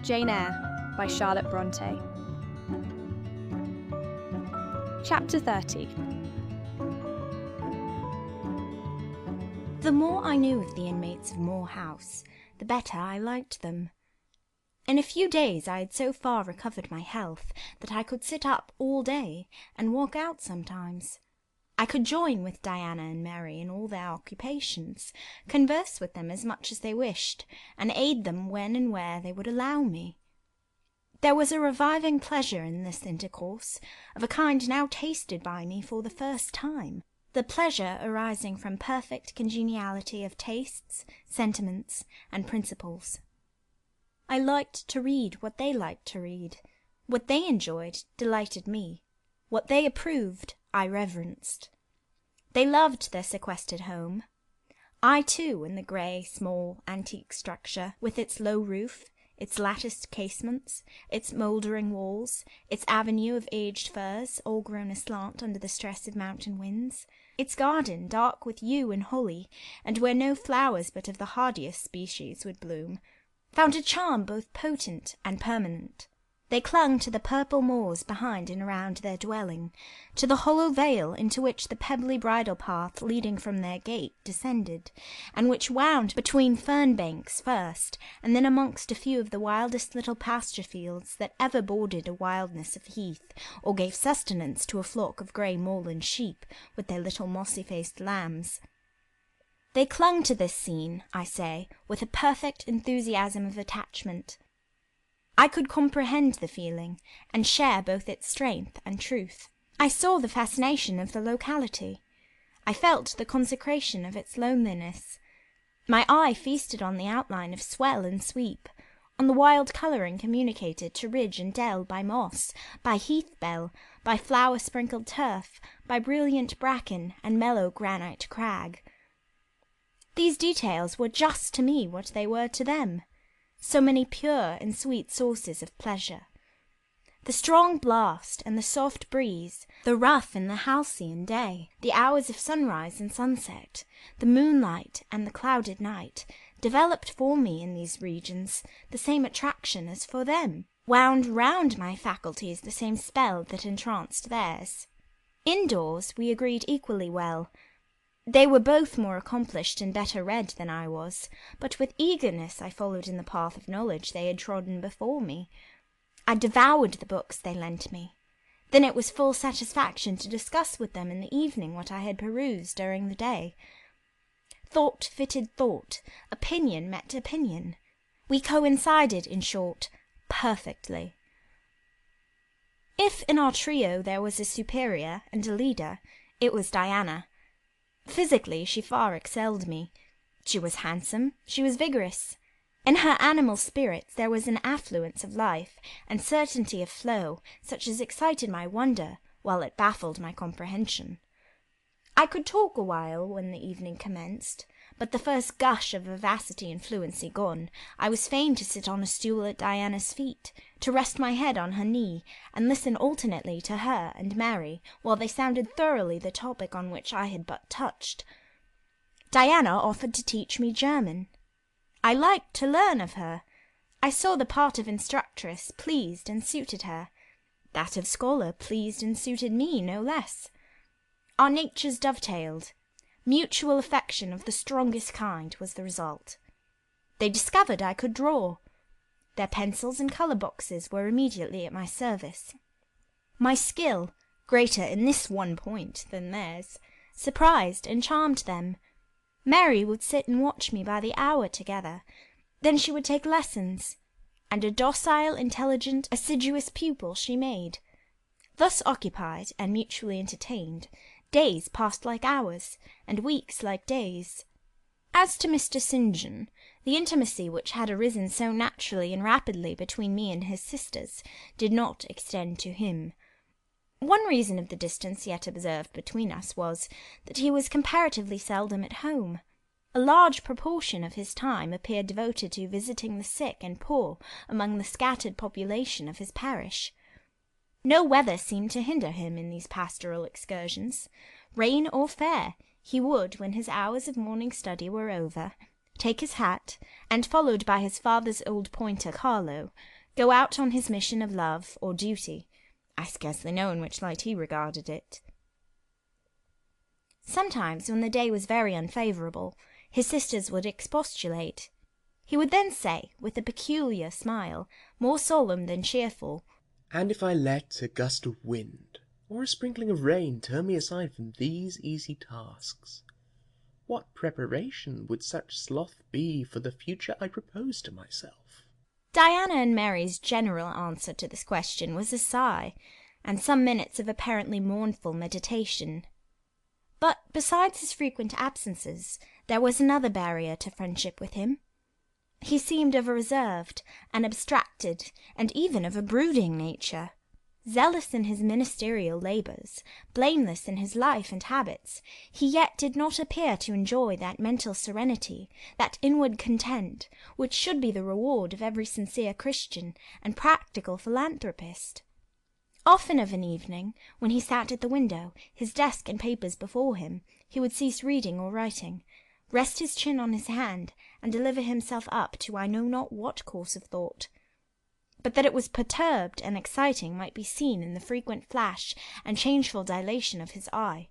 Jane Eyre by Charlotte Brontë. Chapter 30. The more I knew of the inmates of Moor House, the better I liked them. In a few days I had so far recovered my health that I could sit up all day and walk out sometimes. I could join with Diana and Mary in all their occupations, converse with them as much as they wished, and aid them when and where they would allow me. There was a reviving pleasure in this intercourse, of a kind now tasted by me for the first time, the pleasure arising from perfect congeniality of tastes, sentiments, and principles. I liked to read what they liked to read. What they enjoyed delighted me. What they approved I reverenced. They loved their sequestered home. I too, in the grey, small, antique structure, with its low roof, its latticed casements, its mouldering walls, its avenue of aged firs, all grown aslant under the stress of mountain winds, its garden dark with yew and holly, and where no flowers but of the hardiest species would bloom, found a charm both potent and permanent. They clung to the purple moors behind and around their dwelling, to the hollow vale into which the pebbly bridle path leading from their gate descended, and which wound between fern banks first, and then amongst a few of the wildest little pasture fields that ever bordered a wilderness of heath, or gave sustenance to a flock of grey moorland sheep with their little mossy-faced lambs. They clung to this scene, I say, with a perfect enthusiasm of attachment. I could comprehend the feeling, and share both its strength and truth. I saw the fascination of the locality. I felt the consecration of its loneliness. My eye feasted on the outline of swell and sweep, on the wild colouring communicated to ridge and dell by moss, by heath bell, by flower-sprinkled turf, by brilliant bracken and mellow granite crag. These details were just to me what they were to them, so many pure and sweet sources of pleasure. The strong blast and the soft breeze, the rough and the halcyon day, the hours of sunrise and sunset, the moonlight and the clouded night, developed for me in these regions the same attraction as for them, wound round my faculties the same spell that entranced theirs. Indoors we agreed equally well. They were both more accomplished and better read than I was, but with eagerness I followed in the path of knowledge they had trodden before me. I devoured the books they lent me. Then it was full satisfaction to discuss with them in the evening what I had perused during the day. Thought fitted thought, opinion met opinion. We coincided, in short, perfectly. If in our trio there was a superior and a leader, it was Diana. Physically she far excelled me. She was handsome, she was vigorous. In her animal spirits there was an affluence of life and certainty of flow such as excited my wonder, while it baffled my comprehension. I could talk a while when the evening commenced, but the first gush of vivacity and fluency gone, I was fain to sit on a stool at Diana's feet, to rest my head on her knee, and listen alternately to her and Mary, while they sounded thoroughly the topic on which I had but touched. Diana offered to teach me German. I liked to learn of her. I saw the part of instructress pleased and suited her. That of scholar pleased and suited me no less. Our natures dovetailed. Mutual affection of the strongest kind was the result. They discovered I could draw. Their pencils and colour boxes were immediately at my service. My skill, greater in this one point than theirs, surprised and charmed them. Mary would sit and watch me by the hour together. Then she would take lessons, and a docile, intelligent, assiduous pupil she made. Thus occupied and mutually entertained, days passed like hours, and weeks like days. As to Mr. St. John, the intimacy which had arisen so naturally and rapidly between me and his sisters did not extend to him. One reason of the distance yet observed between us was, that he was comparatively seldom at home. A large proportion of his time appeared devoted to visiting the sick and poor among the scattered population of his parish. No weather seemed to hinder him in these pastoral excursions. Rain or fair, he would, when his hours of morning study were over, take his hat, and, followed by his father's old pointer Carlo, go out on his mission of love or duty. I scarcely know in which light he regarded it. Sometimes, when the day was very unfavourable, his sisters would expostulate. He would then say, with a peculiar smile, more solemn than cheerful, "And if I let a gust of wind or a sprinkling of rain turn me aside from these easy tasks, what preparation would such sloth be for the future I propose to myself?" Diana and Mary's general answer to this question was a sigh, and some minutes of apparently mournful meditation. But besides his frequent absences, there was another barrier to friendship with him. He seemed of a reserved, an abstracted, and even of a brooding nature. Zealous in his ministerial labours, blameless in his life and habits, he yet did not appear to enjoy that mental serenity, that inward content, which should be the reward of every sincere Christian and practical philanthropist. Often of an evening, when he sat at the window, his desk and papers before him, he would cease reading or writing, rest his chin on his hand, and deliver himself up to I know not what course of thought. But that it was perturbed and exciting might be seen in the frequent flash and changeful dilation of his eye.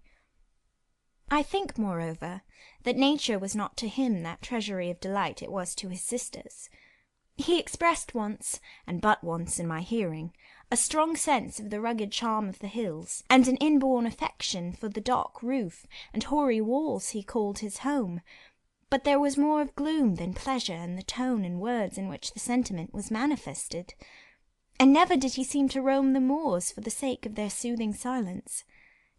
I think, moreover, that nature was not to him that treasury of delight it was to his sisters. He expressed once, and but once in my hearing, a strong sense of the rugged charm of the hills, and an inborn affection for the dock roof and hoary walls he called his home, but there was more of gloom than pleasure in the tone and words in which the sentiment was manifested, and never did he seem to roam the moors for the sake of their soothing silence,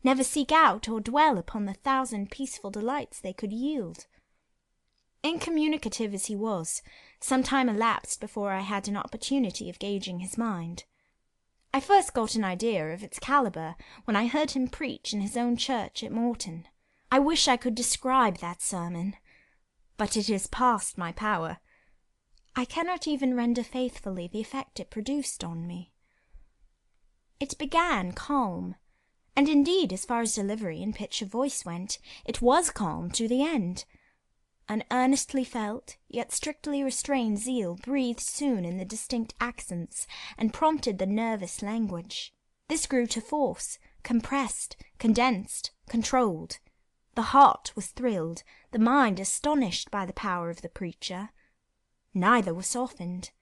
never seek out or dwell upon the thousand peaceful delights they could yield. Incommunicative as he was, some time elapsed before I had an opportunity of gauging his mind. I first got an idea of its calibre when I heard him preach in his own church at Morton. I wish I could describe that sermon, but it is past my power. I cannot even render faithfully the effect it produced on me. It began calm, and indeed, as far as delivery and pitch of voice went, it was calm to the end. An earnestly felt, yet strictly restrained zeal breathed soon in the distinct accents, and prompted the nervous language. This grew to force, compressed, condensed, controlled. The heart was thrilled, the mind astonished by the power of the preacher. Neither was softened.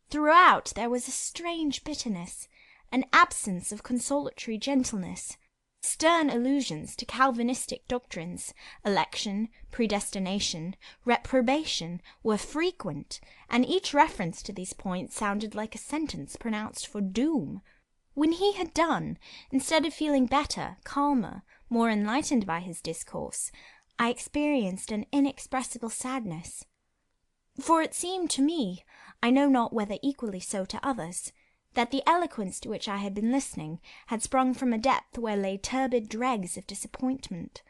Throughout there was a strange bitterness, an absence of consolatory gentleness. Stern allusions to Calvinistic doctrines, election, predestination, reprobation, were frequent, and each reference to these points sounded like a sentence pronounced for doom. When he had done, instead of feeling better, calmer, more enlightened by his discourse, I experienced an inexpressible sadness. For it seemed to me, I know not whether equally so to others, that the eloquence to which I had been listening had sprung from a depth where lay turbid dregs of disappointment,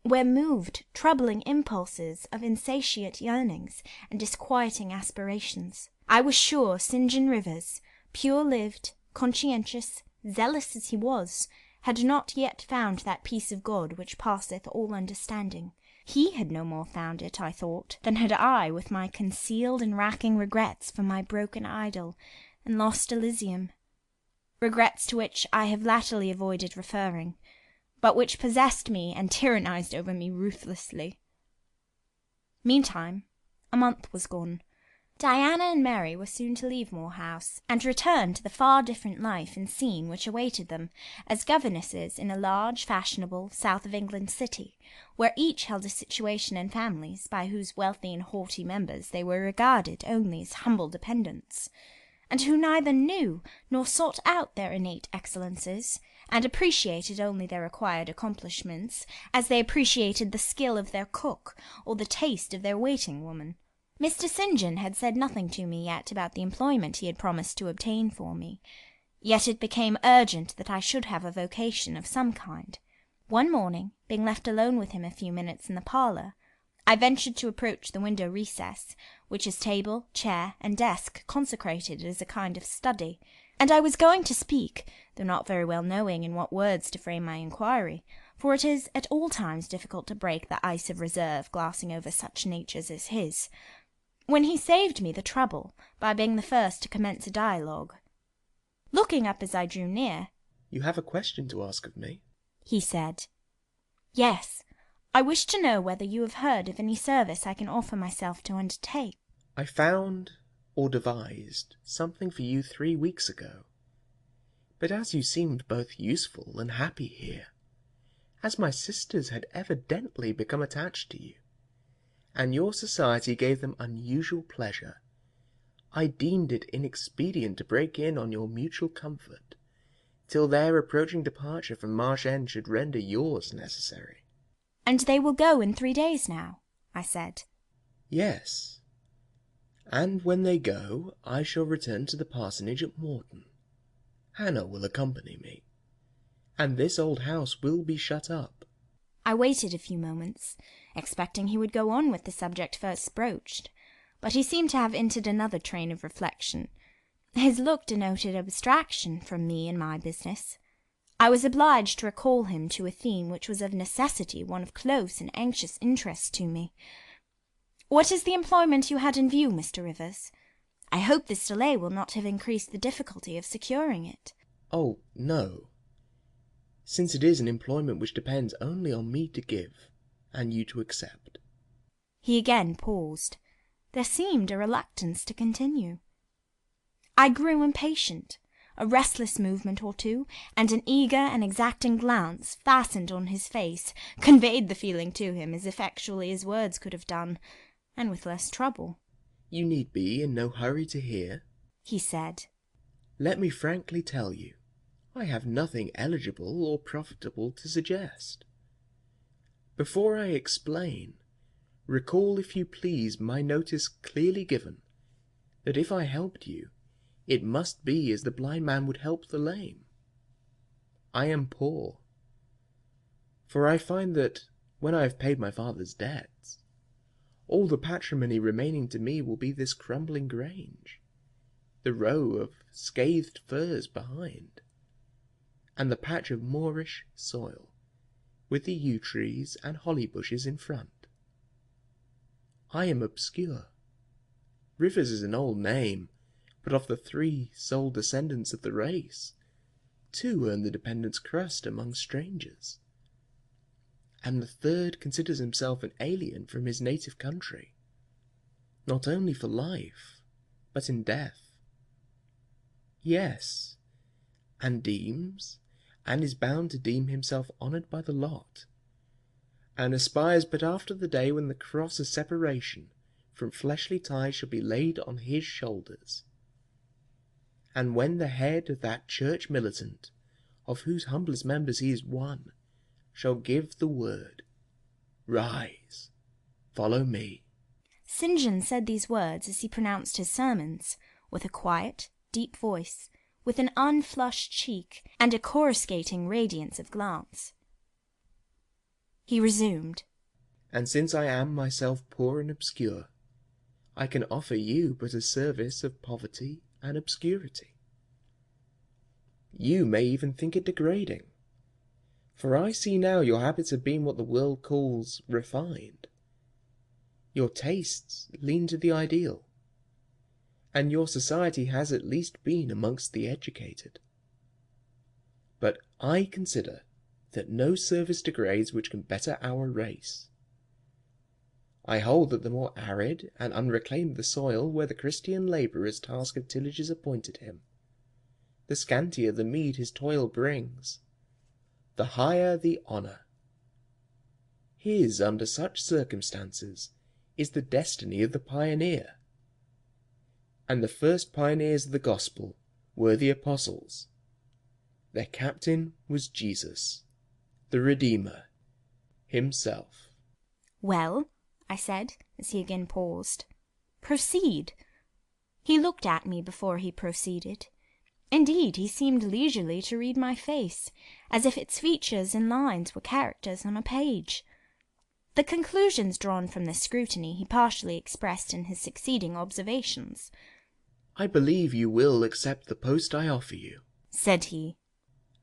where moved troubling impulses of insatiate yearnings and disquieting aspirations. I was sure St. John Rivers, pure-lived, conscientious, zealous as he was, had not yet found that peace of God which passeth all understanding. He had no more found it, I thought, than had I with my concealed and racking regrets for my broken idol and lost Elysium, regrets to which I have latterly avoided referring, but which possessed me and tyrannized over me ruthlessly. Meantime, a month was gone. Diana and Mary were soon to leave Moor House, and return to the far different life and scene which awaited them as governesses in a large, fashionable, south of England city, where each held a situation in families by whose wealthy and haughty members they were regarded only as humble dependents, and who neither knew nor sought out their innate excellences, and appreciated only their acquired accomplishments, as they appreciated the skill of their cook or the taste of their waiting-woman. Mr. St. John had said nothing to me yet about the employment he had promised to obtain for me, yet it became urgent that I should have a vocation of some kind. One morning, being left alone with him a few minutes in the parlour, I ventured to approach the window recess, which his table, chair, and desk consecrated as a kind of study, and I was going to speak, though not very well knowing in what words to frame my inquiry, for it is at all times difficult to break the ice of reserve glassing over such natures as his, when he saved me the trouble by being the first to commence a dialogue. Looking up as I drew near, "You have a question to ask of me?" he said. "Yes, I wish to know whether you have heard of any service I can offer myself to undertake." "I found, or devised, something for you 3 weeks ago. But as you seemed both useful and happy here, as my sisters had evidently become attached to you, and your society gave them unusual pleasure, I deemed it inexpedient to break in on your mutual comfort, till their approaching departure from Marsh End should render yours necessary." "And they will go in 3 days now?" I said. "Yes. And when they go, I shall return to the parsonage at Morton. Hannah will accompany me, and this old house will be shut up." I waited a few moments, expecting he would go on with the subject first broached, but he seemed to have entered another train of reflection. His look denoted abstraction from me and my business. I was obliged to recall him to a theme which was of necessity one of close and anxious interest to me. "What is the employment you had in view, Mr. Rivers? I hope this delay will not have increased the difficulty of securing it." "Oh, no. Since it is an employment which depends only on me to give, and you to accept." He again paused. There seemed a reluctance to continue. I grew impatient. A restless movement or two, and an eager and exacting glance fastened on his face, conveyed the feeling to him as effectually as words could have done, and with less trouble. "You need be in no hurry to hear," he said. "Let me frankly tell you, I have nothing eligible or profitable to suggest. Before I explain, recall, if you please, my notice clearly given, that if I helped you, it must be as the blind man would help the lame. I am poor, for I find that when I have paid my father's debts, all the patrimony remaining to me will be this crumbling grange, the row of scathed firs behind, and the patch of moorish soil, with the yew trees and holly bushes in front. I am obscure. Rivers is an old name, but of the 3 sole descendants of the race, 2 earn the dependent's crust among strangers, and the 3rd considers himself an alien from his native country, not only for life, but in death. Yes, and deems, and is bound to deem himself honoured by the lot, and aspires but after the day when the cross of separation from fleshly ties shall be laid on his shoulders, and when the head of that church militant, of whose humblest members he is one, shall give the word, 'Rise, follow me.'" St. John said these words as he pronounced his sermons, with a quiet, deep voice, with an unflushed cheek, and a coruscating radiance of glance. He resumed, "And since I am myself poor and obscure, I can offer you but a service of poverty and obscurity. You may even think it degrading, for I see now your habits have been what the world calls refined. Your tastes lean to the ideal, and your society has at least been amongst the educated. But I consider that no service degrades which can better our race. I hold that the more arid and unreclaimed the soil where the Christian labourer's task of tillage is appointed him, the scantier the meed his toil brings, the higher the honour. His, under such circumstances, is the destiny of the pioneer. And the first pioneers of the gospel were the apostles. Their captain was Jesus, the Redeemer, himself." "Well," I said, as he again paused, "proceed." He looked at me before he proceeded. Indeed, he seemed leisurely to read my face, as if its features and lines were characters on a page. The conclusions drawn from this scrutiny he partially expressed in his succeeding observations. "I believe you will accept the post I offer you," said he,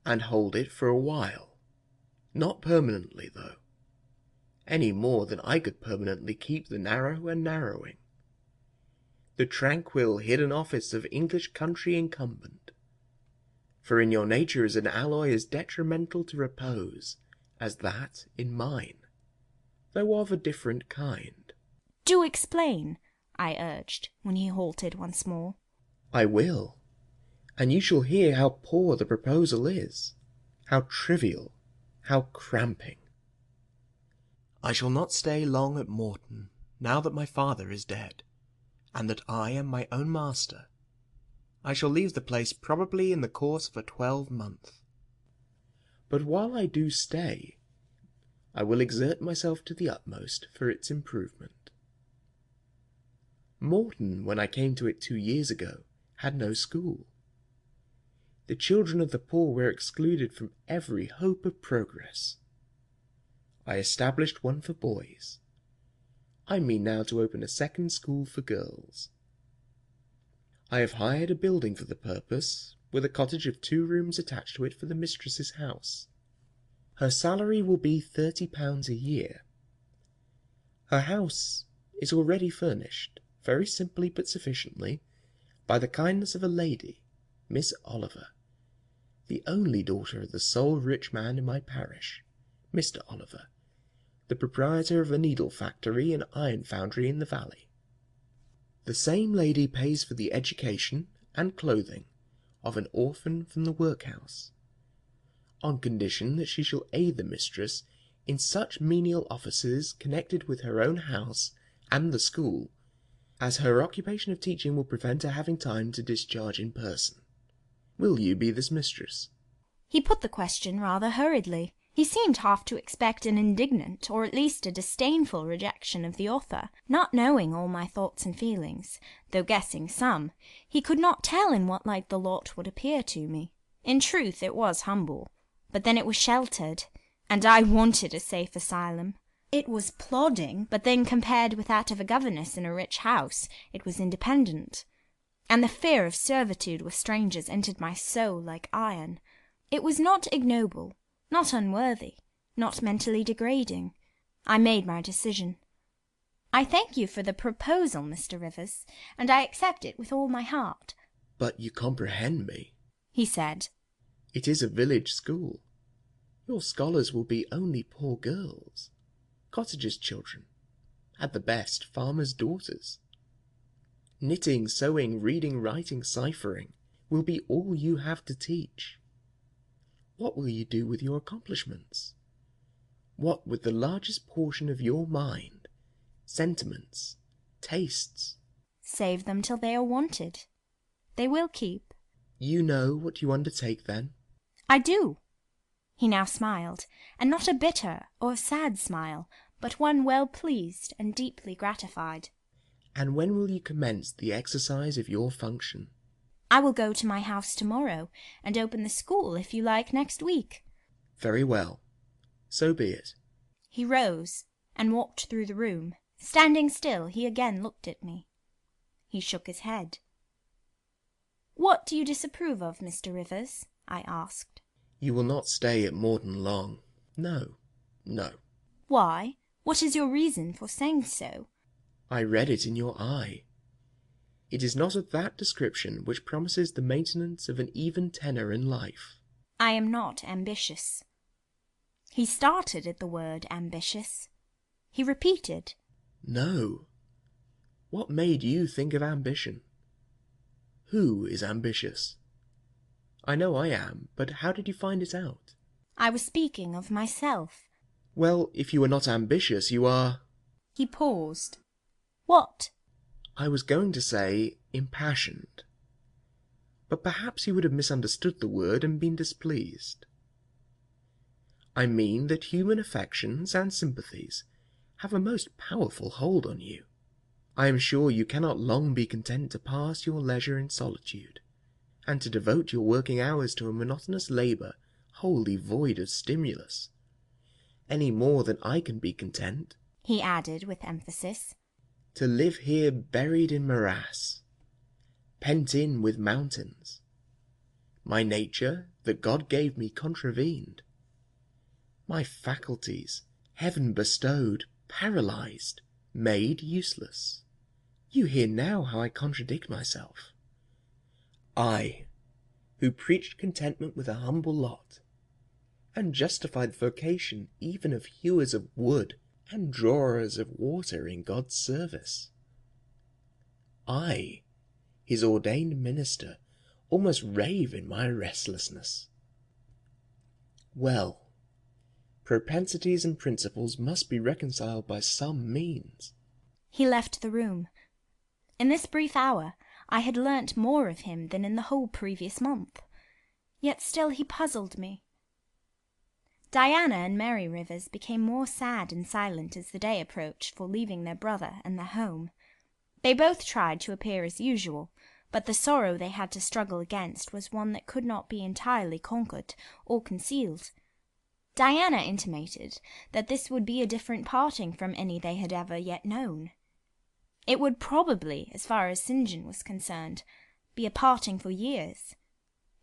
"and hold it for a while. Not permanently, though, any more than I could permanently keep the narrow and narrowing, the tranquil hidden office of English country incumbent. For in your nature is an alloy as detrimental to repose as that in mine, though of a different kind. Do explain, I urged, when he halted once more. I will, and you shall hear how poor the proposal is, how trivial, how cramping. I shall not stay long at Morton, now that my father is dead, and that I am my own master. I shall leave the place probably in the course of a 12-month. But while I do stay, I will exert myself to the utmost for its improvement. Morton, when I came to it 2 years ago, had no school. The children of the poor were excluded from every hope of progress. I established one for boys. I mean now to open a second school for girls. I have hired a building for the purpose, with a cottage of 2 rooms attached to it for the mistress's house. Her salary will be £30 a year. Her house is already furnished, very simply but sufficiently, by the kindness of a lady, Miss Oliver, the only daughter of the sole rich man in my parish, Mr. Oliver, the proprietor of a needle factory and iron foundry in the valley. The same lady pays for the education and clothing of an orphan from the workhouse, on condition that she shall aid the mistress in such menial offices connected with her own house and the school, as her occupation of teaching will prevent her having time to discharge in person. Will you be this mistress? He put the question rather hurriedly. He seemed half to expect an indignant, or at least a disdainful rejection of the offer. Not knowing all my thoughts and feelings, though guessing some, he could not tell in what light the lot would appear to me. In truth, it was humble, but then it was sheltered, and I wanted a safe asylum. It was plodding, but then compared with that of a governess in a rich house, it was independent. And the fear of servitude with strangers entered my soul like iron. It was not ignoble, not unworthy, not mentally degrading. I made my decision. I thank you for the proposal, Mr. Rivers, and I accept it with all my heart. But you comprehend me, he said. It is a village school. Your scholars will be only poor girls, cottagers' children, at the best farmers' daughters. Knitting, sewing, reading, writing, ciphering will be all you have to teach. What will you do with your accomplishments? What with the largest portion of your mind, sentiments, tastes? Save them till they are wanted. They will keep. You know what you undertake, then? I do. He now smiled, and not a bitter or sad smile, but one well pleased and deeply gratified. And when will you commence the exercise of your function? I will go to my house tomorrow, and open the school, if you like, next week. Very well. So be it. He rose, and walked through the room. Standing still, he again looked at me. He shook his head. "What do you disapprove of, Mr. Rivers?" I asked. You will not stay at Morton long. No, no. Why? What is your reason for saying so? I read it in your eye. It is not of that description which promises the maintenance of an even tenor in life. I am not ambitious. He started at the word ambitious. He repeated, No. What made you think of ambition? Who is ambitious? I know I am, but how did you find it out? I was speaking of myself. Well, if you are not ambitious, you are... He paused. What? I was going to say impassioned. But perhaps you would have misunderstood the word and been displeased. I mean that human affections and sympathies have a most powerful hold on you. I am sure you cannot long be content to pass your leisure in solitude, and to devote your working hours to a monotonous labour wholly void of stimulus, any more than I can be content, he added with emphasis, to live here buried in morass, pent in with mountains. My nature, that God gave me, contravened. My faculties, heaven bestowed, paralysed, made useless. You hear now how I contradict myself. I, who preached contentment with a humble lot, and justified the vocation even of hewers of wood and drawers of water in God's service. I, his ordained minister, almost rave in my restlessness. Well, propensities and principles must be reconciled by some means. He left the room. In this brief hour I had learnt more of him than in the whole previous month. Yet still he puzzled me. Diana and Mary Rivers became more sad and silent as the day approached for leaving their brother and their home. They both tried to appear as usual, but the sorrow they had to struggle against was one that could not be entirely conquered or concealed. Diana intimated that this would be a different parting from any they had ever yet known. It would probably, as far as St. John was concerned, be a parting for years.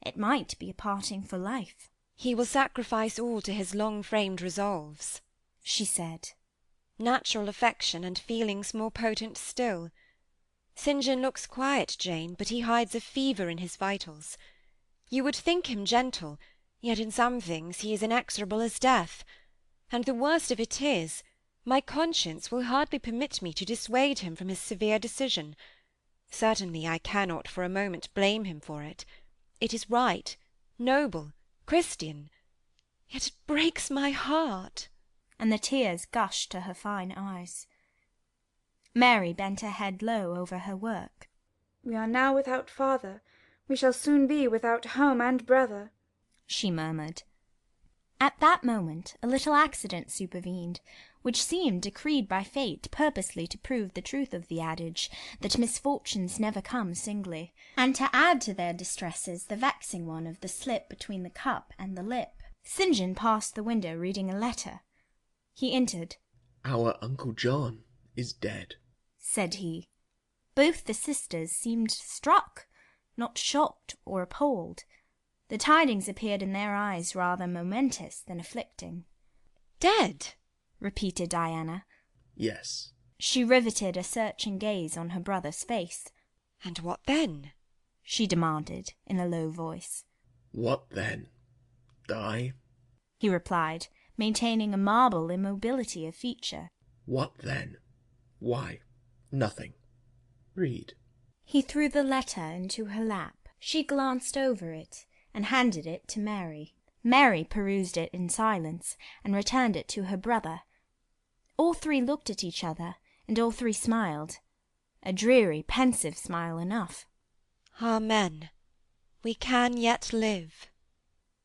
It might be a parting for life. "He will sacrifice all to his long-framed resolves," she said. "Natural affection and feelings more potent still. St. John looks quiet, Jane, but he hides a fever in his vitals. You would think him gentle, yet in some things he is inexorable as death. And the worst of it is, my conscience will hardly permit me to dissuade him from his severe decision. Certainly I cannot for a moment blame him for it. It is right, noble, Christian. Yet it breaks my heart." And the tears gushed to her fine eyes. Mary bent her head low over her work. "We are now without father. We shall soon be without home and brother," she murmured. At that moment a little accident supervened, which seemed decreed by fate purposely to prove the truth of the adage that misfortunes never come singly, and to add to their distresses the vexing one of the slip between the cup and the lip. St. John passed the window reading a letter. He entered. "Our Uncle John is dead," said he. Both the sisters seemed struck, not shocked or appalled. The tidings appeared in their eyes rather momentous than afflicting. "Dead?" repeated Diana. "Yes." She riveted a searching gaze on her brother's face. "And what then?" she demanded in a low voice. "What then? Die?" he replied, maintaining a marble immobility of feature. "What then? Why, nothing. Read." He threw the letter into her lap. She glanced over it and handed it to Mary. Mary perused it in silence and returned it to her brother. All three looked at each other, and all three smiled. A dreary, pensive smile enough. "Amen. We can yet live,"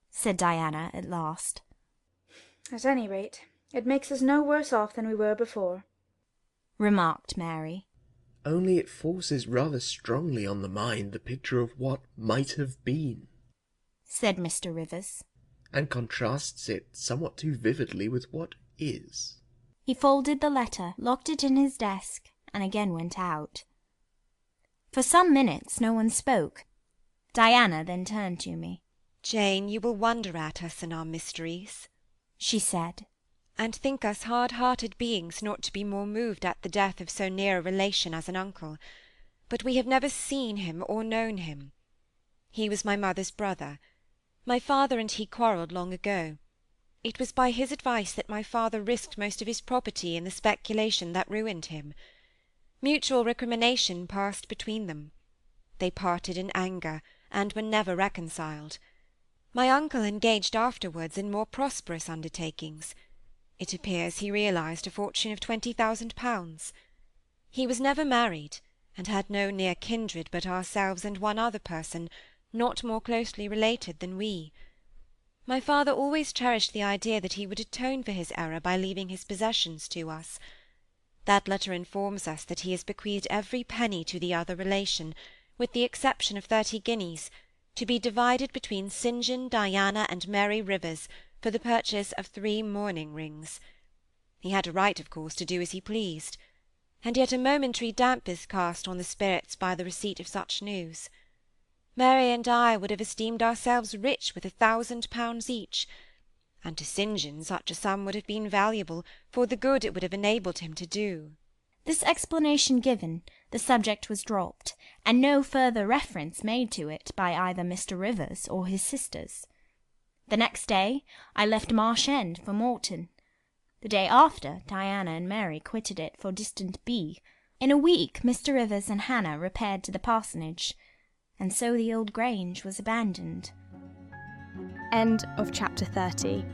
said Diana at last. "At any rate, it makes us no worse off than we were before," remarked Mary. "Only it forces rather strongly on the mind the picture of what might have been," said Mr. Rivers, and contrasts it somewhat too vividly with what is. He folded the letter, locked it in his desk, and again went out. For some minutes no one spoke. Diana then turned to me. "Jane, you will wonder at us and our mysteries," she said, "and think us hard-hearted beings not to be more moved at the death of so near a relation as an uncle. But we have never seen him or known him. He was my mother's brother. My father and he quarrelled long ago. It was by his advice that my father risked most of his property in the speculation that ruined him. Mutual recrimination passed between them. They parted in anger, and were never reconciled. My uncle engaged afterwards in more prosperous undertakings. It appears he realised a fortune of £20,000. He was never married, and had no near kindred but ourselves and one other person, not more closely related than we. My father always cherished the idea that he would atone for his error by leaving his possessions to us. That letter informs us that he has bequeathed every penny to the other relation, with the exception of 30 guineas, to be divided between St. John, Diana, and Mary Rivers, for the purchase of 3 mourning rings. He had a right, of course, to do as he pleased, and yet a momentary damp is cast on the spirits by the receipt of such news. Mary and I would have esteemed ourselves rich with £1,000 each, and to St. John such a sum would have been valuable for the good it would have enabled him to do. This explanation given, the subject was dropped, and no further reference made to it by either Mr. Rivers or his sisters. The next day I left Marsh End for Morton. The day after, Diana and Mary quitted it for distant B. In a week Mr. Rivers and Hannah repaired to the parsonage, and so the old Grange was abandoned. End of chapter 30.